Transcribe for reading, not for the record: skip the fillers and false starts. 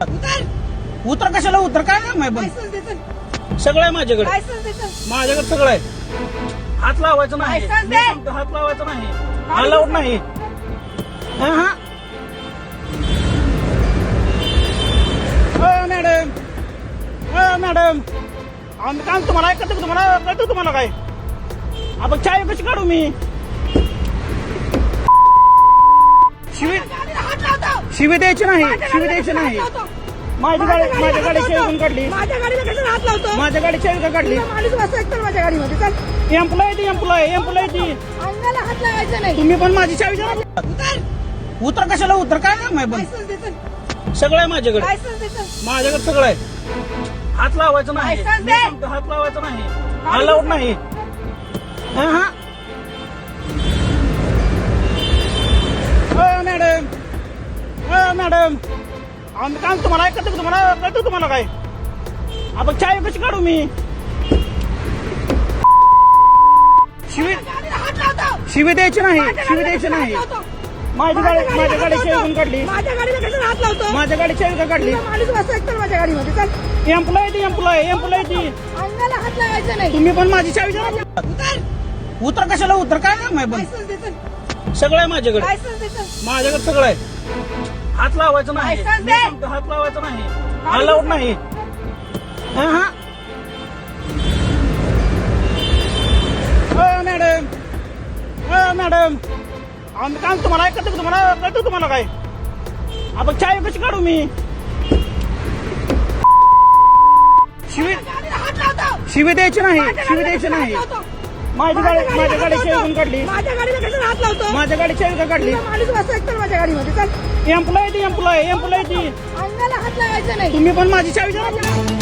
उतर कशाला उतर काय ना माय पण सगळं आहे माझ्याकडे माझ्याकडे सगळं आहे. हात लावायचं नाही लायसन्स मी दे. सांगतो, हात लावायचं नाही अलाउड नाही. हा हा मॅडम मॅडम आम्ही काम तुम्हाला ऐकत तुम्हाला कळतं तुम्हाला काय आपण चाय कशी काढू मी शिवी द्यायची नाही शिवी द्यायची नाही. माझ्या गाडीची ऐकून काढली माझ्या गाडीला कशाला हात लावतो माझ्या गाडीची ऐकून काढली. माणूस बसतो एकतर माझ्या गाडीमध्ये चल एम्प्लॉय ती एम्प्लॉय ती अंगाला हात लावायचा नाही. तुम्ही पण माझी चावी द्या. उतर कशाला उतर काय ना माय पण लायसन्स दे चल. सगळं आहे माझ्याकडे लायसन्स दे चल. माझ्याकडे सगळं आहे. हात लावायचं नाही लायसन्स मी दे. सांगतो, हात लावायचं नाही अलाउड नाही. हा हा मॅडम आम्ही काम तुम्हाला ऐकत तुम्हाला कळतं तुम्हाला काय आपण चाय कशी काढू मी गाडीला हात लावतो शिवी द्यायची नाही शिवी द्यायची नाही. माझ्या गाडीची ऐकून काढली माझ्या गाडीला कशाला हात लावतो माझ्या गाडीची ऐकून काढली. माणूस बसतो एकतर माझ्या गाडीमध्ये चल एम्प्लॉय ती एम्प्लॉय ती अंगाला हात लावायचा नाही. तुम्ही पण माझी चावी द्या. उतर कशाला उतर काय ना माय पण लायसन्स दे चल. सगळं आहे माझ्याकडे लायसन्स दे चल. माझ्याकडे सगळं आहे. हात लावायचं नाही लायसन्स मी दे. सांगतो, हात लावायचं नाही अलाउड नाही. हा हा मॅडम आम्ही काम तुम्हाला ऐकत तुम्हाला कळतं तुम्हाला काय आपण चाय कशी काढू मी गाडीला हात लावतो शिवी द्यायची नाही शिवी द्यायची नाही. माझ्या गाडीची ऐकून काढली माझ्या गाडीला कशाला हात लावतो माझ्या गाडीची ऐकून काढली. माणूस बसतो एकतर माझ्या गाडीमध्ये चल एम्प्लॉय ती अंगाला हात लावायचा नाही. तुम्ही पण माझी चावी द्या.